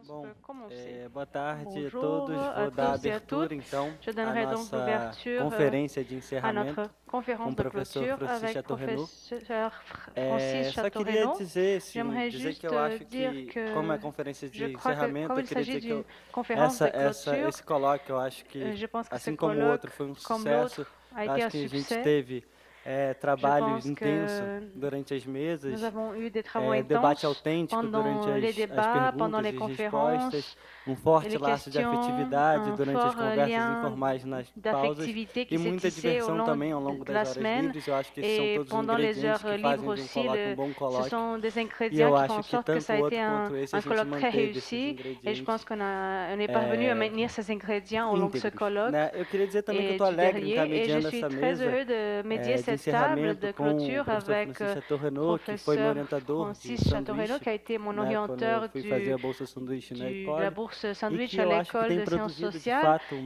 Bom, commencer. boa tarde a Bonjour todos. à Vou dar tous et à abertura, toutes. então, Je à donnerai donc nossa l'ouverture conferência de à encerramento notre com conférence o de professor clôture Francis avec Chateaurenaud. professeur Francis Só queria Chateaurenaud. dizer, sim, J'aimerais dizer que juste eu acho dire que, como é que conferência je de crois que encerramento, comme eu il queria s'agit dizer que d'une conférence de clôture, esse colóquio, eu acho que, je pense que ce assim como o outro colloque, foi um comme sucesso, l'autre, a eu été acho un que a gente succès. teve Je trabalho pense intenso que durante as mesas, nous avons eu des travaux debate intenses autêntico durante pendant les as débats, pendant perguntas les e respostas, conférences et forte les laço de questions, afetividade un durante as fort conversas lien informais nas pausas d'affectivité e qui s'est muita tissé au diversão long também ao longo de das la horas semaine. livres. Eu acho que esses são Et todos os pendant les ingredientes heures que libres fazem de um aussi, colóquio um bom ce colóquio. sont des E ingrédients eu qui font acho en que sorte que tanto ça o a été outro quanto esse a un gente colloque très manteve esses réussi. Et je pense ingredientes on est parvenu à maintenir ces ingrédients au long de ce íntegros, colloque né? Eu queria dizer também que eu et estou du alegre em estar dernier. Et je mediando suis essa très mesa heureux de médier de cette table encerramento de com o clôture professor avec Francis Chateaurenaud, que foi meu professeur orientador de Francis Chateaurenaud, sanduíche, qui a été mon né, quando eu orienteur fui fazer a bolsa sanduíche na de la Ecole, bourse e que sandwich à eu acho que l'école tem de sciences produzido de sociales fato et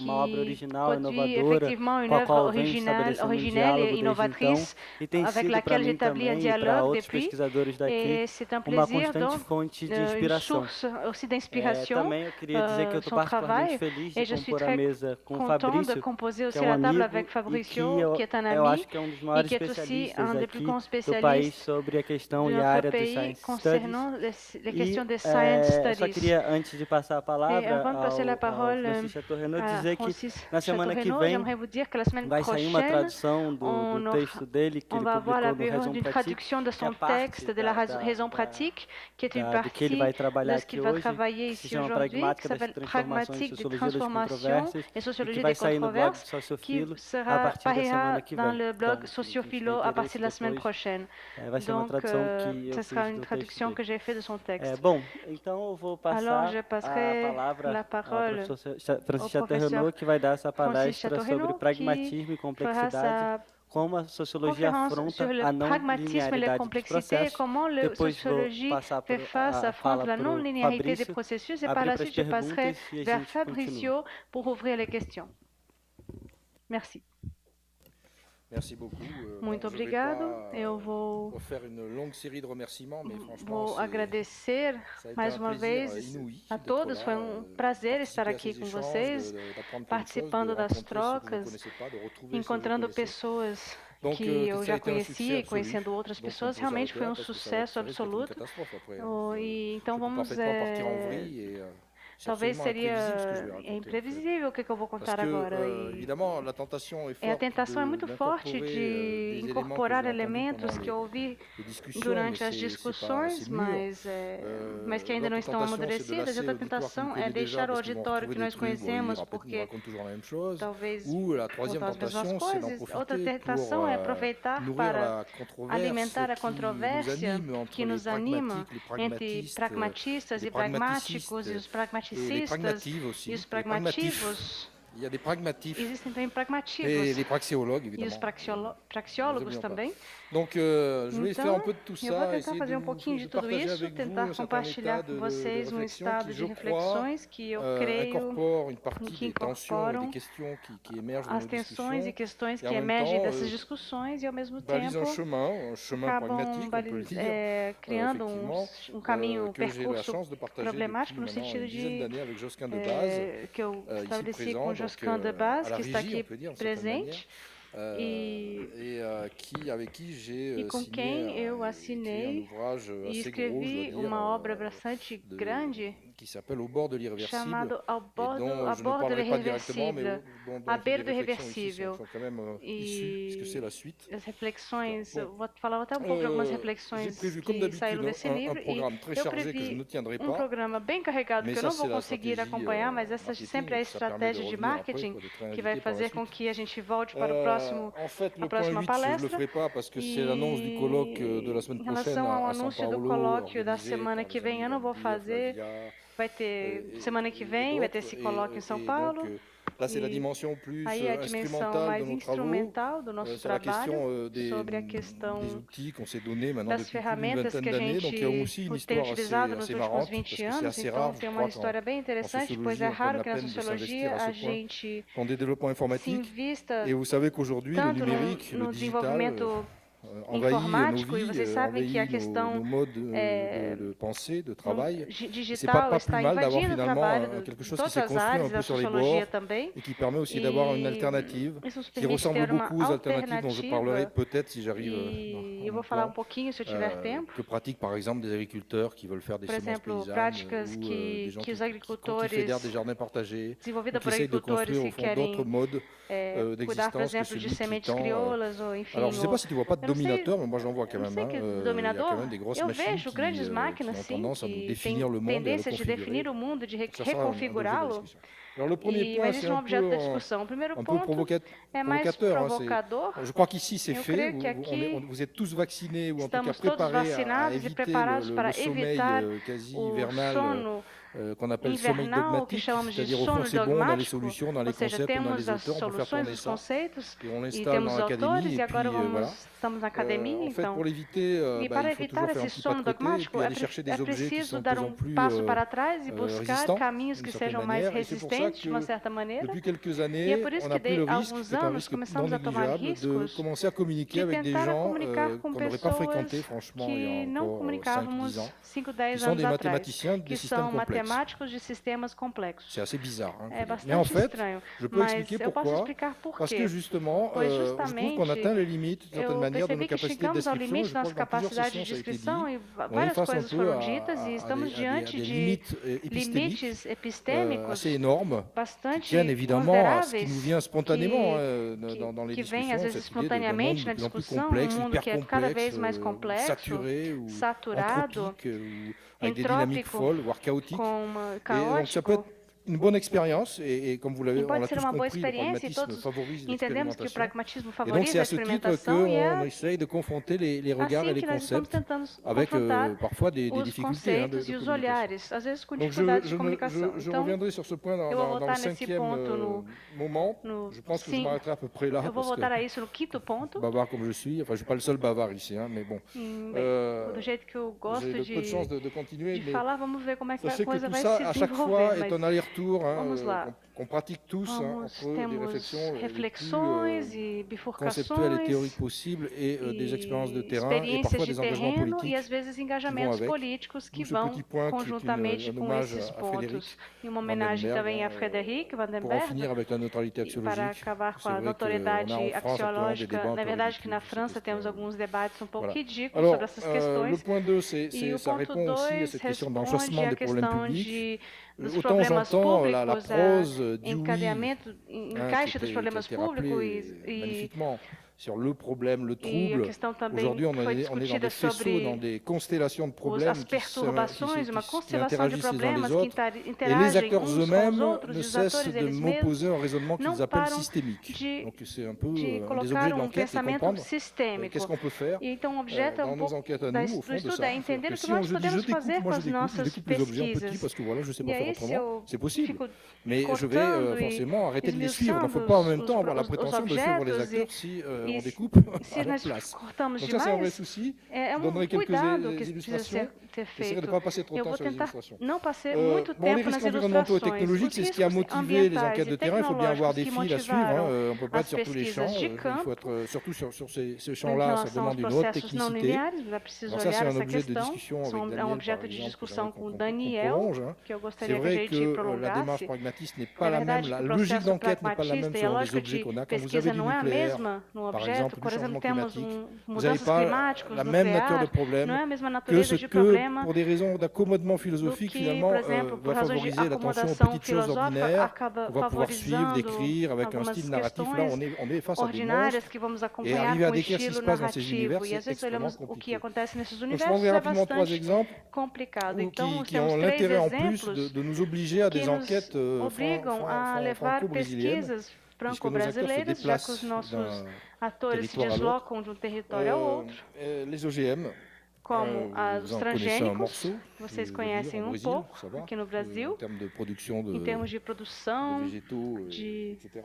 uma obra qui original, produit inovadora, effectivement une com a œuvre qual eu venho estabelecendo um originelle et diálogo desde então, innovatrice e tem avec sido para laquelle mim j'établis un também e para dialogue outros depuis. pesquisadores daqui Et c'est un uma plaisir constante donc, fonte de une inspiração. source aussi d'inspiration, Também eu queria dizer que eu estou son particularmente travail. feliz de Et je suis compor a très mesa com o content de Fabrício, composer que é aussi um la table avec amigo e que Fabricio, qui est un eu ami acho que é um dos et maiores qui est aussi especialistas un des plus aqui grands do país spécialistes sobre a questão de e a notre área dos pays Science Studies. concernant les E questions des science só studies. queria, antes de passar a Et palavra avant de passer la ao parole Francis Chateaurenaud, à dizer que Francis na semana que Chateaurenaud, vem j'aimerais vous dire que la semaine vai sair uma prochaine, tradução do texto dele, que on ele va avoir publicou la no Raison d'une Pratique, traduction de que é son parte texte, de la raison pratique, qui est une do que ele partie vai trabalhar de ce aqui qu'il va hoje, travailler que se ici chama aujourd'hui, qui Pragmática das s'appelle Transformações, Pragmatique des Sociologia das transformations Controvérsias, et e que sociologie vai des sair no blog do controverses, qui Sociofilo a sera, partir da semana apparaîtra que dans vem. le blog Então, se quem tiver Sociophilo à interesse partir de la semaine depois, prochaine. vai ser uma Donc, tradução que eu ce sera fiz une do texto traduction dele. que j'ai fait de son texte. Bom, então eu vou Alors, passar je a passerai palavra la ao parole professor au Francis professeur Chateaurenaud, que vai dar essa Francis palestra sobre Chateaurenaud, qui pragmatismo e fera complexidade, sa como a sociologia conférence sur afronta le a não pragmatisme et la linearidade dos complexité et processos. comment la Depois vou sociologie passar fait face, a affronte fala la para o non-linéarité des Fabrício, processus et par abrir la para as suite je passerai perguntas e a vers gente continua. Fabricio pour ouvrir les questions. Merci. Merci beaucoup. Muito Je vais obrigado. pas Eu vou refaire une longue série de remerciements, mais franchement, Vou agradecer ça a été mais un uma plaisir vez inouï a d'être todos. là, Foi prazer estar participer à aqui ces com échanges, vocês, d'apprendre plein de choses, de participando das rencontrer ceux que vous ne trocas, connaissez pas, de retrouver ceux que vous encontrando connaissez. pessoas Donc, que que eu ça a já été un succès conhecia e absolu. conhecendo outras Donc, on pessoas. peut Realmente s'arrêter foi là um parce que ça va être, sucesso ça risque d'être une absoluto. catastrophe après. E então Ça peut vamos. parfaitement partir en vrille et c'est Talvez absolument imprévisible ce que je seria vais raconter. imprevisível o que eu vou Parce contar que, agora. évidemment, la tentation est E a forte tentação é muito forte d'incorporer de des éléments que incorporar j'ai entendus elementos pendant que eu ouvi les discussions, mais durante as c'est discussões, mûr. mas que ainda não L'autre estão tentation, c'est de amadurecidas. lasser Outra l'auditoire qui nous tentação é connaît déjà deixar o parce qu'ils vont auditório retrouver que des nós trucs, bon, ils conhecemos, nous porque racontent toujours la même chose. talvez Ou la troisième contam as mesmas tentation, c'est d'en coisas. Outra profiter tentação pour é aproveitar nourrir para la controverse alimentar a qui nous controvérsia anime entre que les nos anima pragmatiques, les entre pragmatistas les e pragmáticos e os et les pragmaticistas pragmatives aussi, e os les pragmatifs. pragmativos. Il y a des pragmatifs Existem também et pragmativos les praxéologues, e os évidemment. praxiólogos Nous oublions pas. também. Donc, je vais faire un Então, peu de tout eu vou ça, tentar essayer fazer um pouquinho de de tudo partager isso, avec vous tentar un certain compartilhar état com de vocês um réflexion estado qui, de je crois, reflexões que eu creio incorpore une partie que des tensions et des incorporam questions qui émergent de as nos tensões e discussions questões et que en même emergem temps dessas discussões e, ao mesmo balisent tempo, un chemin acabam pragmatique, on peut le dire, criando effectivement, caminho, que j'ai la percurso chance de partager problemático no depuis maintenant sentido une dizaine de d'années avec Josquin de Base, que eu ici estabeleci présent, com donc Josquin de à Base, la que está régie, on aqui peut dire, d'une certaine manière, presente, e avec qui j'ai com quem eu écrit un assinei ouvrage e assez gros, je dois escrevi dire, uma obra bastante grande qui s'appelle Au bord de l'irréversible, chamado et dont A je ne Bordo parlerai pas directement, mais Irreversível, dont à les beira do réflexions ici irreversível. sont quand même issues, puisque c'est la suite. As reflexões, Bon. vou falar até um pouco de algumas J'ai reflexões prévu, comme que saíram d'habitude, desse un livro, e programme très eu chargé que je previ ne tiendrai um pas. programa bem carregado Mais que eu ça, não vou c'est la conseguir stratégie acompanhar, mas essa marketing, sempre é a et puis ça permet de estratégia de revenir après, marketing quoi, d'être que vai invité par la fazer com suite. que a gente volte para o próximo, En fait, a le point próxima 8, je ne le palestra. ferai pas parce que c'est l'annonce du colloque de la semaine Em prochaine relação ao à São anúncio do Paulo, colóquio da organisé semana par que les vem, eu não amis vou Valdir, fazer. Flavia, Vai ter semana que vem, vai ter esse colóquio em São Paulo. Donc, là, c'est la dimension plus Aí a dimensão instrumentale de mais nos travaux. instrumental do nosso C'est la trabalho, question sobre a des questão outils qu'on s'est donnés maintenant das depuis plus d'une ferramentas vingtaine que a d'années. Donc, il y a gente aussi une tem histoire utilizado nos assez últimos marrante, 20 parce que c'est anos. assez Então rare, je tem uma crois, história bem en interessante, pois sociologie, é on prenne raro la que na peine de sociologia s'investir à a ce point gente dans des développements se informatiques. invista Et vous savez qu'aujourd'hui, le tanto numérique, no le digital, desenvolvimento envahit nos informático, e vies, vocês sabem que a envahit nos questão modes de pensée, de travail. Et c'est digital pas está plus mal d'avoir invadindo o finalement trabalho quelque de chose qui todas s'est as construit un áreas peu da sur les sociologia bords também. et qui permet aussi d'avoir une E alternative isso nos qui permite ressemble ter uma beaucoup aux alternatives dont je parlerai alternativa. peut-être si j'arrive E dans eu mon vou falar plan, pouquinho, se eu tiver tempo. que pratiquent par exemple des agriculteurs qui veulent faire des Por semences exemplo, paysannes práticas ou des gens que os qui fédèrent agricultores, des jardins partagés ou desenvolvida qui por essayent de agricultores construire au que fond d'autres querem modes cuidar, por d'existence que exemplo, de celui qui sementes tend. crioulas, ou enfim, Alors je ne sais pas si tu vois pas de eu não sei, dominateur, mais moi j'en vois quand eu não même. sei que Il y a quand dominador, même des grosses eu machines vejo grandes qui máquinas, ont sim, tendance à nous que définir têm le monde et à le tendência de configurer. definir o mundo, de Ça sera un objet de reconfigurá-lo. discussion. Alors le premier E, point, mas c'est isso é um un objeto da peu, discussão. O primeiro un peu ponto é mais provocateur. provocador. Je crois qu'ici c'est Eu fait. creio que aqui Vous êtes tous vaccinés ou en tout cas estamos todos préparés à vacinados e éviter preparados le para sommeil evitar quasi o hivernal sono qu'on appelle sommeil invernal, que dogmatique, chamamos de c'est-à-dire au fond sono c'est bon, on a les dogmático, solutions, on a ou les seja, concepts, on a temos les as auteurs, on peut faire soluções, tourner os ça conceitos, et on e l'installe temos dans os l'académie autores, e et agora puis voilà. estamos na academia, En fait, então. pour l'éviter, E para il faut evitar toujours faire un esse petit pas sono de côté et dogmático, puis aller chercher des objets qui preciso sont de dar plus en plus passo para trás e buscar résistants, caminhos d'une que certaine sejam mais manière. Et c'est pour ça resistentes, de uma que certa maneira. depuis quelques E é années, por isso on que n'a plus le há risque, alguns c'est un anos risque non começamos a tomar négligeable, de riscos commencer à communiquer de avec des tentar gens comunicar com qu'on n'aurait pas fréquentés, pessoas franchement, il y que a não encore 5-10 comunicávamos ans, 5, qui 10 sont anos des atrás, mathématiciens que des systèmes são complexes. matemáticos de sistemas complexos. C'est assez bizarre. Hein, É mais en bastante fait, estranho, je peux mas expliquer eu posso pourquoi. explicar por Parce que quê. justement, Pois je trouve qu'on justamente atteint les limites, d'une certaine eu manière, de nos percebi que capacités de chegamos ao description. limite Je da crois nossa que dans plusieurs capacidade de sessions, ça a été dit. descrição e On est várias face un coisas peu foram ditas e estamos à diante des de limites épistémiques limites epistêmicos assez énormes, qui bastante tiennent évidemment à ce qui consideráveis nous vient spontanément dans les que vêm discussions, às vezes cette idée d'un monde espontaneamente na de plus en plus discussão, complexe, mundo que é hyper cada complexe, vez mais complexo, saturé ou saturado, anthropique, ou avec des dynamiques entrópico, folles, voire chaotiques. Donc ça peut caótico. être une bonne expérience et comme vous l'avez, E on pode l'a ser tous uma boa compris, le experiência e pragmatisme todos favorise entendemos que o l'expérimentation. pragmatismo Et donc favoriza c'est a à ce titre experimentação e qu'on é essaye de confronter les regards et assim les que nós estamos concepts tentando avec confrontar parfois des os difficultés de conceitos e os communication. olhares, às vezes com Donc dificuldades de comunicação. je Então, reviendrai sur ce point eu vou dans le voltar nesse cinquième ponto moment. no Je pense que je sim, m'arrêterai à peu près là, eu vou parce voltar que a isso no quinto ponto. bavard comme je suis, enfin je suis pas le seul bavard ici, hein, mais bon. Bem, do jeito que eu gosto J'ai peu de chance de continuer, de mais falar, vamos ver como é que a sachez que coisa tout vai ça, se à chaque fois, desenvolver. est un aller-retour Vamos lá. qu'on pratique tous entre des Temos réflexions les plus reflexões e conceptuelles et bifurcações théoriques possibles et des expériences de e terrain et experiências parfois de des engagements terreno e politiques. às vezes engajamentos avec. políticos que D'où ce vão petit point qui est conjuntamente un com hommage esses à pontos. Frédéric E uma homenagem Vandenberg, também a Frederic pour en Vandenberg, finir avec la neutralité e para axiologique. acabar com C'est a vrai qu'on a notoriedade en France actuellement des axiológica. débats un Na peu verdade que na ridicules sur França cette temos question. alguns debates um pouco Voilà. ridículos Alors, sobre essas le questões. point 2, E o ça ponto répond aussi à 2 cette question responde d'enchâssement à des problèmes questão publics. dos Autant problemas j'entends la públicos, prose Dewey, encadeamento, encaixe dos qui problemas a été públicos rappelé e magnifiquement sur le problème, le a trouble. questão também Aujourd'hui, on foi est dans discutida des faisceaux, sobre dans des constellations de problèmes as perturbações, uma qui constelação de interagissent les uns problemas les que autres. Et les interagem acteurs uns com os eux-mêmes outros, ne e os cessent atores de eles m'opposer mesmos un raisonnement não qu'ils appellent param systémique. de, Donc c'est un peu de un des objets colocar de l'enquête, c'est pensamento comprendre sistêmico. qu'est-ce qu'on peut faire E então, o objeto é dans nos enquêtes à da, nous, au do fond, de estudo ça. é entender Que o que si nós je dis podemos je découpe, fazer com moi as je nossas découpe les objets en petit pesquisas. parce que voilà, je sais E pas faire aí, se autrement, eu c'est possible. fico Mais je vais cortando e forcément arrêter de les suivre. On ne peut esmiuçando pas en même temps os avoir la prétention de suivre les objetos acteurs si e on se- découpe se à leur nós place. cortamos Donc ça, c'est un vrai demais, souci. é Je donnerai quelques cuidado que precisa illustrations. ter J'essaierai de feito. ne pas passer trop de Eu temps vou sur les tentar illustrations. não passar Bon, muito les tempo risques nas environnementaux et ilustrações. technologiques, Os c'est ce qui a riscos motivé les ambientais enquêtes e de terrain. Il faut bien avoir des tecnológicos fils que à suivre. motivaram On ne peut pas as être sur tous les champs. pesquisas de Il faut campo. être surtout sur ce Em champ-là, ça relação aos demande une haute processos não technicité. lineares, é preciso Alors ça, c'est olhar un essa objet de questão. discussion avec É um Daniel, par objeto de exemple, discussão qu'on com o qu'on Daniel, prolonge. que eu C'est gostaria que a vrai gente que la prolongasse. démarche pragmatiste n'est É pas la même, verdade que la o logique processo d'enquête n'est pas la même pragmatista e a selon les lógica objets de qu'on a. Quand vous avez pesquisa du não é a nucléaire, mesma no par objeto. exemple, du Por exemplo, changement temos climatique, um vous n'avez mudanças pas climáticas, la même nature de nuclear, problème não é a mesma que natureza ce de que, problema pour des raisons d'accommodement do philosophique, que, finalement, por exemplo, por va razões de favoriser l'attention aux acomodação petites choses filosófica, ordinaires acaba qu'on va pouvoir suivre, favorizando décrire avec un algumas style narratif. Là, questões on est face à des ordinárias monstres. que vamos Et acompanhar arriver à com décrire ce qui se estilo passe dans ces univers, narrativo. E às c'est vezes extrêmement olhamos o que compliqué. acontece nesses Donc, je universos prendrai é rapidement trois bastante exemples complicado. ou Então, qui temos ont três l'intérêt en plus exemplos de nous obliger à que des nos enquêtes obrigam a levar franco-brésiliennes, pesquisas puisque nos acteurs se franco-brasileiras, já que os déplacent nossos d'un atores se territoire à l'autre. deslocam de um território ao outro, Les OGM, como vous os en connaissez un transgênicos, morceau, vocês je veux conhecem dire, au Brésil, pouco ça va, aqui no en Brasil, termes de production em termos de de produção, végétaux, de etc.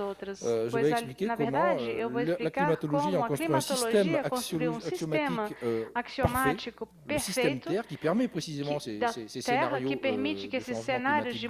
outras. Je Pois, vais expliquer na comment verdade, eu vou la explicar climatologie como en a construit un système climatologia construiu um sistema axiomatique parfait, axiomático le système perfeito Terre, qui permet précisément da ces Terra scénarios que permite que de esses changement cenários climatique de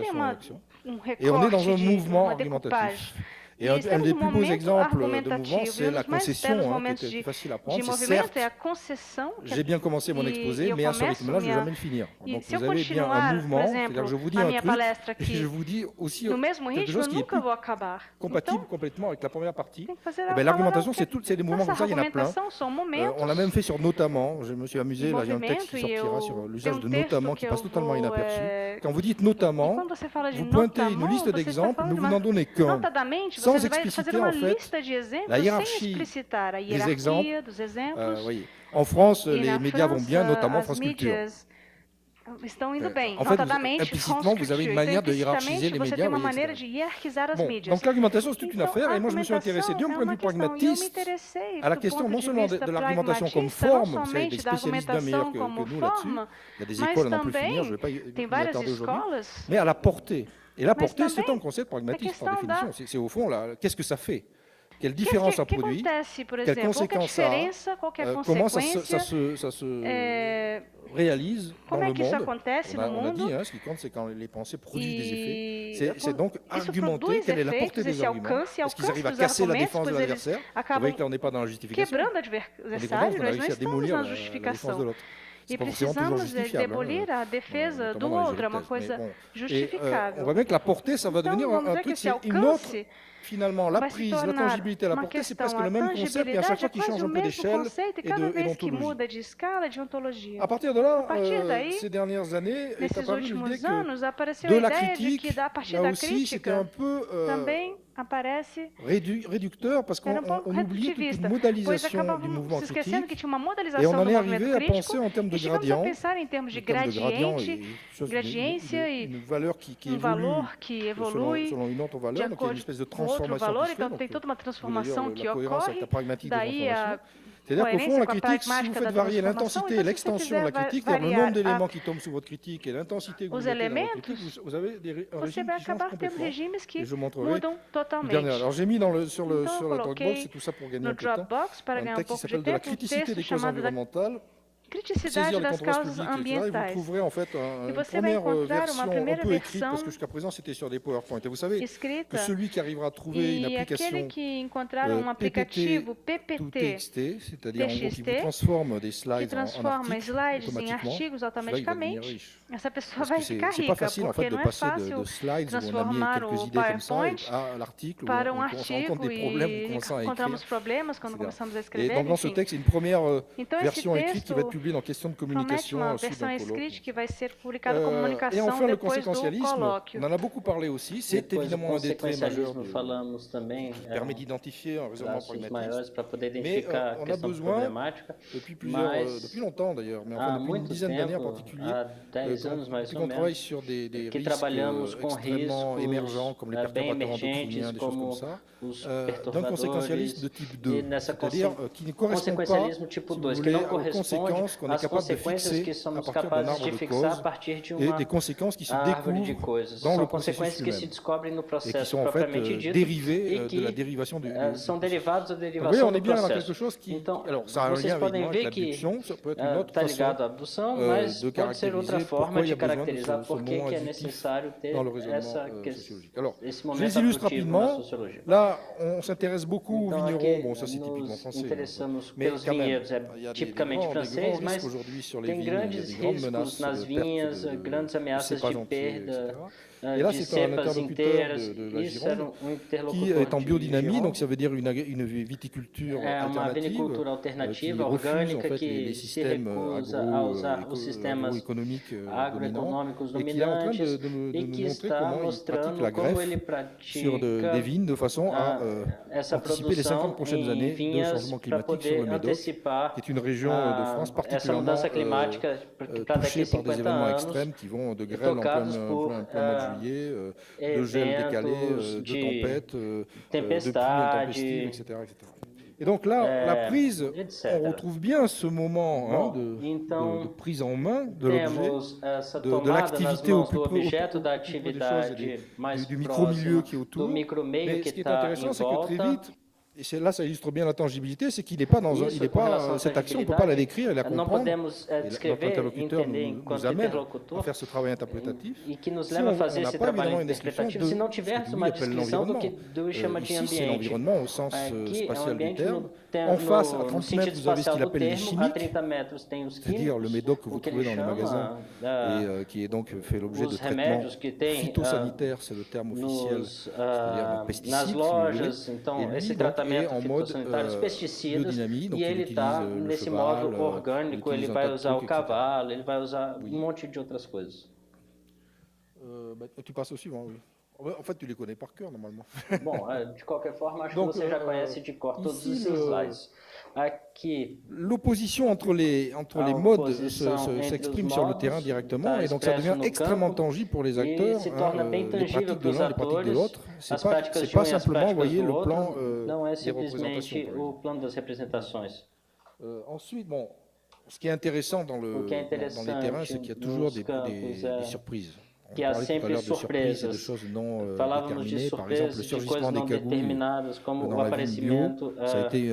argumentation et uma, l'action. um Et on est dans recorte un de mouvement uma argumentatif. decupagem. Et un estamos des num plus beaux momento exemples de mouvement, argumentativo. E c'est um la dos mais concession, belos qui momentos était de facile à prendre. de C'est movimento certes, é a concessão. j'ai bien commencé mon exposé, eu mais à ce começo rythme-là, je vais minha... jamais le finir. E Donc se eu vous avez bien un continuar, por mouvement, c'est-à-dire exemplo, que je vous dis a un minha truc, palestra et je aqui vous dis aussi no mesmo quelque ritmo, chose eu qui est nunca plus vou acabar. compatible Então, complètement avec la première partie. tem que fazer Eh ben, l'argumentation, c'est des mouvements comme ça, il y en a plein. argumentação são momentos On l'a même fait sur notamment. Je me suis de amusé. Là, il y a un texte qui movimento e sortira eu sur tenho l'usage de texto notamment qui que eu passe totalement vou... inaperçu. Quand vous dites E notamment, quando você fala de vous pointez une notamment, liste você está d'exemples, falando ne de vous uma... n'en donnez qu'un. Notadamente, Sans você vai fazer expliciter, uma en fait, lista de exemplos la sem hiérarchie explicitar a des hierarquia exemples. dos exemplos. Voyez. En France, E les na médias vont bien, França, notamment as France Culture. mídias estão indo bem. En fait, Notadamente, implicitement, France vous avez une Culture. manière Então, de hiérarchiser implicitamente, les você médias, tem uma voyez, maneira etc. de hierarquizar as Bon, mídias. donc l'argumentation, c'est toute une Então, affaire, a et moi je me suis intéressé d'un argumentação point de é vue uma questão. E eu me pragmatiste interessei à la do question ponto non de seulement vista de l'argumentation comme pragmatista, não forme, vous savez, des somente da spécialistes bien meilleurs argumentação que como nous là-dessus, forma, il y a des mas écoles à n'en plus finir, também je ne vais pas tem m'y várias attarder aujourd'hui, escolas. mais à la portée. Et la Mas portée, c'est também un concept pragmatiste par questão da... définition. C'est au fond, là, qu'est-ce que ça fait? Quelle différence ça que produit? acontece, por Quelles exemplo? Qual que é a conséquences ça a? diferença? Qual que é a Comment consequência? ça se É, réalise dans Como é le que isso monde? acontece no On a mundo? dit, hein, ce qui compte, c'est quand les pensées produisent des effets. E C'est donc isso argumenter produz quelle est la portée efeitos, des esse arguments. alcance, e Est-ce qu'ils arrivent à dos casser la argumentos, défense de pois eles l'adversaire? Vous acabam voyez que là, on n'est pas dans la justification. quebrando o On est content adversário, parce qu'on a nós não réussi à estamos démolir na la défense de justificação. l'autre. E C'est pas forcément toujours precisamos justifiable. demolir a defesa do notamment dans les outro, é uma jurys de thèse. coisa Mais bon. On justificável. voit bien que la portée, ça va Então, devenir vamos un dizer que truc, esse c'est une autre. alcance Finalement, la vai se prise, la tornar tangibilité, la uma portée, c'est questão. presque A le même concept, et à chaque tangibilidade fois é qu'il change quase o un peu mesmo d'échelle conceito, e et cada vez que d'ontologie. muda de escala, de ontologia. À partir de là, A partir daí, ces dernières années, est nesses apparue l'idée últimos que anos, apareceu de a la ideia de critique, que, a partir là da aussi, c'était un crítica, peu também aparece... réducteur, parce qu'on Era pouco oubliait toute une redutivista, pois modalisation du acabávamos mouvement se esquecendo que critique, tinha uma et on modalização en do est movimento arrivé à crítico, penser en termes de e chegamos a gradient, pensar em termos de en termes de gradient, gradiente, et gradiência e une valeur qui évolue valor que evolui selon une autre de valeur, donc il y a une acordo espèce de com outro transformation valor, qui se fait. então Donc, tem toda uma d'ailleurs, transformação que la cohérence avec ocorre, la pragmatique de daí a transformation. C'est-à-dire qu'au fond, coerência la com a critique, si vous pragmática da faites varier transformação, l'intensité et então se você l'extension de la fizer critique, c'est-à-dire le variar nombre d'éléments qui tombent sous votre critique et l'intensité que vous os mettez dans votre elementos, critique, vous avez un você régime vai qui change acabar tendo complètement. regimes que Et je montrerai mudam une totalmente. dernière. Alors j'ai mis sur le Então, eu Dropbox, coloquei c'est tout ça pour gagner no un peu de temps, Dropbox, para un ganhar um texte qui pouco de s'appelle de la tempo, um criticité texto des causes chamado da environnementales, criticidade saisir les das controverses causas publiques, etc. Et vous ambientais. trouverez en fait E une você vai première encontrar uma version un primeira peu écrite, versão parce que jusqu'à présent c'était sur des PowerPoint. Et vous savez que escrita, celui qui arrivera à trouver une e aquele application que encontraram um PPT aplicativo ou PPT TXT, c'est-à-dire en gros qui vous TXT, transforme des que slides en transforma articles slides em automatiquement, artigos celui-là, il va devenir automaticamente, riche. essa pessoa Parce vai que ficar c'est pas rica, facile en porque fait de não é passer fácil de slides où on a mis transformar quelques o idées comme ça PowerPoint à l'article où para on se rend artigo compte des problèmes e commençant à écrire. encontramos problemas quando etc. começamos a Et escrever, donc dans ce enfim. texte, une première Então esse version écrite qui texto va être publiée dans Questions de promete communication uma suite versão d'un colloque. escrita que vai ser publicada como Et comunicação enfin, le depois do conséquentialisme, colóquio. on en a beaucoup parlé aussi, c'est Depois do évidemment un des traits majeurs consequencialismo falamos também, qui permet d'identifier un raisonnement traços pragmatiste. maiores para poder Mais identificar a on a questão besoin, problemática. depuis longtemps d'ailleurs, mais Há enfin depuis une muito dizaine d'années en tempo, particulier, há 10 anos mais depuis ou qu'on travaille menos, sur des que risques trabalhamos com extrêmement riscos émergents comme les bem perturbateurs endocriniens, emergentes des choses comme como ça, os d'un conséquentialisme de perturbadores type 2, e nessa c'est-à-dire qui ne correspond pas, consequencialismo tipo si vous 2, que voulez, não aux corresponde conséquences qu'on est às capable de consequências fixer que à somos partir d'un capazes arbre de de fixar a causes partir de et uma des conséquences qui se árvore de découvrent coisas. dans São le consequências processus que se lui-même descobrem no et qui processo sont en fait propriamente dito dérivés e de que la dérivation du são derivados da Vous voyez, derivação on est do bien dans quelque processo. chose qui... Então, alors, ça a un vocês lien podem évidemment avec ver que l'abduction, ça peut être une autre está façon ligado à abdução, mas de pode ser outra caractériser forma pourquoi il y de a besoin de caracterizar ce por que moment é additif necessário ter dans le raisonnement essa, sociologique. Alors, esse je momento les illustre adutivo na rapidement. sociologia. Là, on s'intéresse beaucoup aux Então, vignerons, aqui bon, ça c'est typiquement nos français. interessamos Mais pelos quand même, vinhedos, il y é a tipicamente des grands francês, risques mas aujourd'hui sur les tem vignes, il y a grandes des grandes riscos menaces nas de vinhas, perte grandes ameaças cépages de entiers, perda etc. Et là, de c'est un cepas interlocuteur inteiras. de la Isso era Gironde um qui interlocutor est en de biodynamie, Gironde. donc ça veut dire une viticulture É uma alternative vinicultura qui alternativa, refuse en orgânica, fait les que se systèmes recusa a usar os sistemas agroéconomiques dominants agroeconômicos et qui est en train dominantes de nous e que montrer está comment il pratique mostrando la como ele greffe sur des pratica vignes de façon à essa anticiper les 50 produção prochaines em années de vinhas changement para climatique sur le poder Médoc, antecipar qui est une région de France essa particulièrement mudança climática para daqui a touchée par des 50 événements anos, extrêmes qui vont de grêle en tocados plein por mois de juillet, de gel décalé, eventos de de tempêtes, de pluies tempestade, intempestives, etc., etc. Et donc là, la prise, etc. on retrouve bien ce moment Bom, de então, prise en main de l'objet, temos essa de tomada nas l'activité mãos au do plus objeto da près des choses et atividade mais du micro-milieu próxima, qui est do autour. micromeio Mais que ce qui est está intéressant, em c'est que très volta. vite, et là, ça illustre bien la tangibilité, c'est qu'il n'est pas dans Isso, il est com relação pas, à cette action, on ne peut pas la tangibilidade, décrire et la não comprendre. podemos Et notre descrever, interlocuteur entender nous enquanto amène à interlocutor faire ce travail interprétatif. e que nos Si leva a on fazer n'a esse pas trabalho évidemment une description interpretativo, de se não ce que tivermos lui uma appelle descrição do que l'environnement. Dewey chama de Ici, c'est ambiente. l'environnement au sens Aqui é um spatial du ambiente terme. no En face, à 30 no mètres, sentido vous avez ce espacial qu'il do appelle les termo, a chimiques, 30 metros tem os c'est-à-dire le químicos, médoc que o vous que trouvez ele dans les magasins chama et qui est donc fait l'objet de os traitements remédios que tem phytosanitaires, c'est le terme officiel, c'est-à-dire nas pesticides, si vous lojas. voulez. Então, Et lui, esse donc, est tratamento en mode fitossanitário, os pesticidas, biodynamie, donc e il ele está utilise le nesse cheval, modo orgânico, il ele utilise un vai tas de usar o trucs, etc. cavalo, ele vai usar um monte de outras coisas. Tu passes au suivant, oui. En fait, tu les connais par cœur, normalement. Bom, de qualquer forma, acho Donc, que você já conhece de cor todos ici, esses slides. Aqui, L'opposition entre les modes s'exprime sur le terrain directement, et donc ça devient extrêmement tangible pour les acteurs, se torna bem les tangível pratiques para de os l'un, les pratiques de atores, l'autre. as C'est práticas de pas um e as simplement, vous práticas voyez, do le outro, plan não é des représentations. simplesmente par exemple. o plano das representações. Ensuite, bon, ce qui est intéressant dans les terrains, c'est qu'il y a toujours des surprises. On Que há parlait tout à sempre l'heure de surprises et de surpresas. choses non Falávamos de déterminées, par exemple le surpresas, de surgissement coisas des não cagouilles determinadas, como dans o la vigne bio, aparecimento ça a été,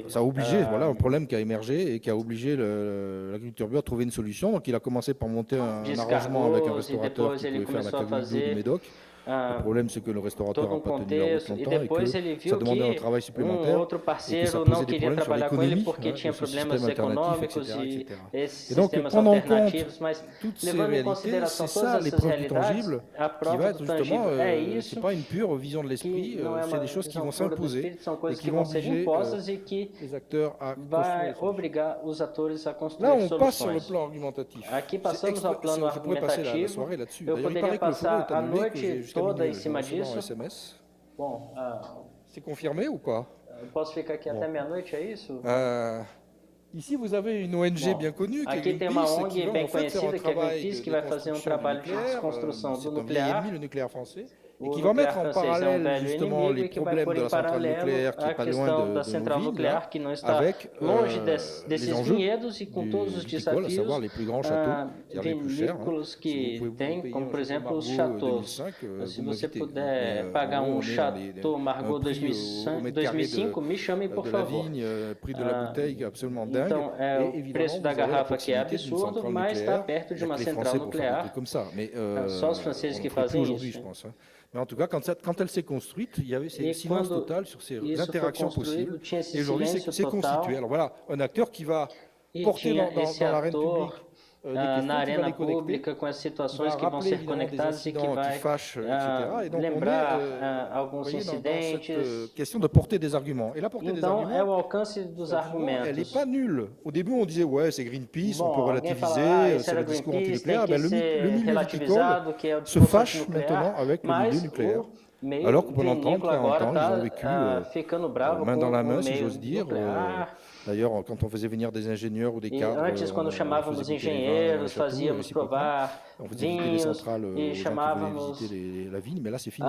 ça a obligé, voilà, un problème qui a émergé et qui a obligé l'agriculteur bio à trouver une solution. Donc il a commencé par monter un arrangement avec un restaurateur qui pouvait faire la cagouille bio du Médoc. Le problème, c'est que le restaurateur todo n'a pas tenu la route contexto, e longtemps et depois ele que ça viu demandait un que travail supplémentaire. outro et que ça parceiro posait não des queria problèmes sur trabalhar com ele l'économie, porque hein, tinha de ce problemas système alternatif, econômicos etc., e etc. esses Et donc, sistemas prendre en compte alternativos, mas toutes ces levando em réalités, consideração c'est todas ça essas l'épreuve du realidades, tangible, a qui prova va être do justement, tangível é c'est isso, pas une pure vision de l'esprit, que não é c'est uma des choses qui visão vont pura do s'imposer espírito, são et coisas qui que vont vão ser obliger impostas e que les acteurs à construire vai des solutions. obrigar os atores a Là, construir on passe sur le soluções. plan argumentatif. Aqui C'est passamos ao plano je pourrais passer la argumentativo. soirée là-dessus. Eu D'ailleurs, il poderia paraît que le forum passar est a annulé, que noite j'ai jusqu'à toda minuit, em je cima reçois disso. un SMS. Bom, C'est confirmé ou pas? eu posso ficar aqui até meia-noite, é isso? Ici, vous avez une ONG Bom, bien connue, qui est aqui tem uma Greenpeace, ONG qui va bem en fait faire un conhecida, que é a travail Greenpeace, de que vai fazer um construction trabalho de nucléaire. desconstrução C'est do un vieil ennemi, nuclear. le nucléaire français, et O qui va mettre nuclear en francês é um parallèle velho justement inimigo les e que vai problèmes pôr de em la centrale paralelo nucléaire qui a est pas loin questão de da nos central vignes, nuclear, là, que não está avec longe les desses enjeux vinhedos e com todos os viticoles, à desafios savoir les plus grands châteaux, c'est-à-dire les plus chers. vinícolas Si vous que pouvez vous tem, payer como un por château exemplo os Margaux châteaux. 2005, Se vous você m'invitez. puder pagar on um est dans Château Margaux un prix au mètre carré 2005, me chamem por de la favor. vigne, prix de la bouteille qui est absolument dingue. Então, é Et o évidemment, preço da vous avez la garrafa que é proximité d'une absurdo, centrale mas está nucléaire. perto Il de y a uma que les central Français pour faire des nucléaire. trucs comme ça. Mais Só os franceses on que ne ferait plus fazem aujourd'hui, isso. je pense. Mais en tout cas, quand elle s'est construite, il y avait E silence quando total sur ces isso foi interactions construído, possibles. tinha esse Et aujourd'hui, silêncio c'est total. constitué. Alors voilà, un acteur qui va E porter tinha dans esse l'arène ator publique des questions, na qui va arena les connecter, pública com as qui situações va que vão rappeler ser évidemment des conectadas e que incidents qui vai fâchent, etc. Et donc on lembrar est alguns voyez, dans incidentes. cette question de porter des arguments. Et la portée des Então, é o arguments, alcance dos elle n'est argumentos. pas nulle. Au début, on disait, ouais, c'est Greenpeace, on peut Bom, alguém fala, relativiser, esse c'est era le discours Greenpeace, tem antinucléaire. que Ben, le ser milieu viticole relativizado, que é o se discurso fâche antinuclear, maintenant avec le mas milieu nucléaire. o meio Alors que pendant 30, vinícola 40 agora ans, ils ont vécu está ficando bravo main com dans la o main, si meio j'ose dire. nuclear. D'ailleurs, quand on faisait venir des ingénieurs ou des E cadres, antes, quando on chamávamos faisait goûter les vins engenheiros, dans les châteaux, fazíamos réciproquement. provar On faisait visiter les vinhos centrales aux e gens qui voulaient chamávamos visiter la vigne, mais là c'est fini.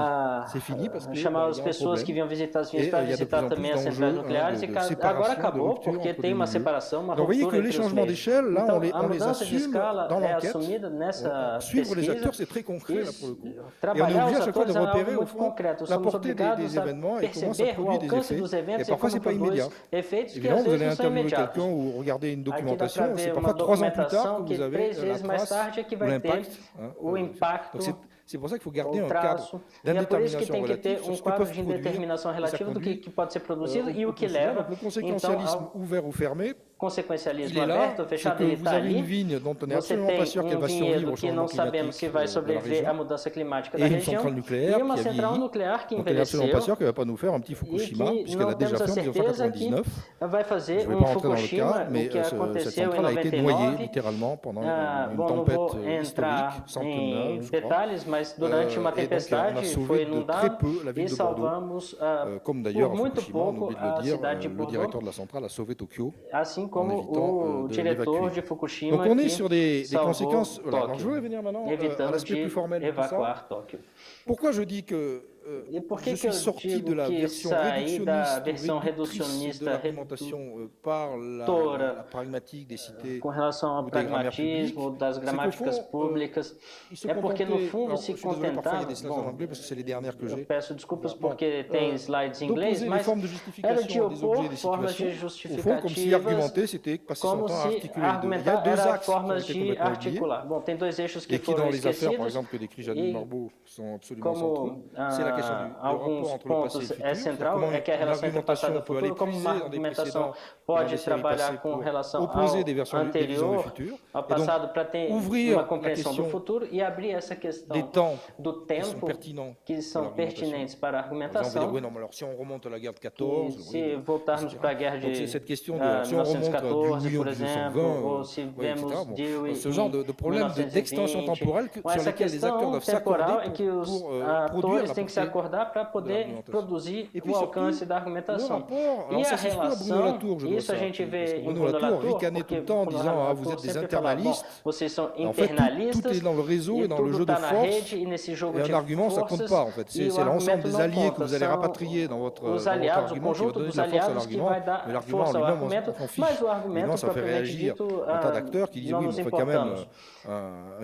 C'est fini parce que chamava il as y a un pessoas problème. que vinham visitar as vinhas Et, para il y a de visitar plus en também plus as centrais d'enjeux, nucleares de e agora séparation, de acabou rupture porque entre tem les uma milieux. separação, uma Donc vous voyez ruptura que les entre os changements meios. d'échelle, là, Então, on les a mudança de assume escala dans é l'enquête. assumida nessa Suivre les pesquisa. acteurs, c'est très concret là pour le coup. Et on est Trabalhar obligé os à chaque fois de atores é algo repérer au muito fond concreto. la Somos portée obrigados des a événements et comment ça perceber o produit des alcance effets. dos Et eventos e parfois, como c'est pas produz immédiat. efeitos que Évidemment, às vous allez vezes não são interviewer imediatos. quelqu'un ou regarder une Aqui dá para documentation, c'est ver uma parfois 3 ans plus tard documentação que que vous avez 3 la vezes mais trace tarde é que ou vai ter l'impact. o impacto, Donc c'est pour ça qu'il faut garder o un cadre traço. E é por isso que d'indétermination tem que ter relative sur ce que quadro peuvent de produire. indeterminação Et ça relativa do conduit que pode ser produzido e o que considère. leva. Donc, le Então, conséquentialisme ao ouvert ou fermé, il consequencialismo est là, aberto ou c'est fechado, que ele vous está avez une ali. vigne dont on n'est Você absolument pas tem sûr qu'elle va survivre vinhedo au que changement não sabemos se climatique vai de la sobreviver à région. mudança climática Et da une região centrale nucléaire e uma qui a central vieilli. nucléaire que Donc elle n'est absolument pas envelheceu sûre qu'elle ne va pas nous faire un petit e Fukushima, que puisqu'elle a não déjà temos a fait en certeza que 1999. vai Je fazer ne vais um pas rentrer dans le Fukushima, cas, mais o que cette aconteceu em centrale a été noyée 99. littéralement pendant une Bom, não tempête vou historique, entrar centenaire, em je crois. detalhes, mas durante uma Et donc, on a tempestade sauvé foi de très inundado peu la e ville de Bordeaux. salvamos Comme d'ailleurs por à muito Fukushima, on pouco oublie de a le dire, cidade de le Bordeaux, directeur de la centrale a sauvé Tokyo. assim como évitant o de diretor l'évacuer. de Fukushima Donc on est que sur des conséquences. salvou Voilà. Alors Tóquio, je voudrais venir maintenant à evitando l'aspect de plus formel de tout ça. evacuar Tóquio. Pourquoi je dis que E por je que que suis eu sorti de digo la que version sair da réductionniste, versão réductrice de reducionista, l'argumentation par la redutora, pragmatique des cités com relação ao ou des grammaires publiques, pragmatismo das c'est qu'au gramáticas fond, públicas, ils se é porque no contentaient, fundo alors se je suis désolé, parfois il y a contentava, des slides en bom, anglais parce que c'est les dernières que eu j'ai, peço desculpas bon, porque tem slides em inglês, d'opposer les mas formes de era de justification à des objets et opor des formas de situations, au fond, comme si argumenter, justificativas, c'était passer son como temps à se articuler les deux. Il y a argumentar deux era axes qui ont formas été de complètement oubliés articular. Bom, tem dois eixos que et qui, foram dans les affaires, par esquecidos, exemple, que décrit Janine e Marbeau, sont absolument centraux. como C'est la question du rapport alguns entre le passé et pontos le futur. é C'est-à-dire central, comment é que a une relação entre o passado e argumentation o peut aller futuro, como puiser uma dans des argumentação précédents et dans pode des séries trabalhar passées com pour relação opposer ao des visions du anterior, futur. ao Et donc, passado, para ter ouvrir uma la compreensão do question futuro e abrir essa des questão temps do qui sont tempo pertinents que pour são l'argumentation. pertinentes para a Par exemple, on va dire, argumentação. oui, non, mais alors si on remonte à la guerre de E 14, se oui, voltarmos para a guerra donc de cette question de, alors, si on remonte à 1914, Dewey en por exemplo, 1920, ou se oui, etc., vemos bon, Dewey ce genre de em problème d'extension 1920, temporelle com sur essa lesquels les acteurs questão doivent temporal s'accorder em que os pour produire atores la têm que se portée acordar para de poder l'argumentation. produzir Et puis o surtout, alcance da le argumentação. rapport, E alors a ça c'est soit Bruno relação, Latour, je dois isso a ça, gente parce vê que em Bruno Bruno Latour Latour, ricanait tout porque le temps en Bruno disant ah, vous Latour êtes des sempre falava, bom, internalistes. vocês são En fait, tout internalistas est dans le réseau e et dans le tudo jeu de está na force. rede e nesse jogo Et un de argument, ça compte forças, pas en fait. e C'est o l'ensemble argumento des não alliés que conta, vous allez são rapatrier dans votre os aliados, o argument qui vont conjunto donner dos de la force à aliados que l'argument. vai Mais dar l'argument en força ao lui-même, argumento, on s'en fiche. mas o L'argument, argumento ça fait propriamente réagir dito un tas d'acteurs qui disent não oui, mais nos on fait quand même importamos. un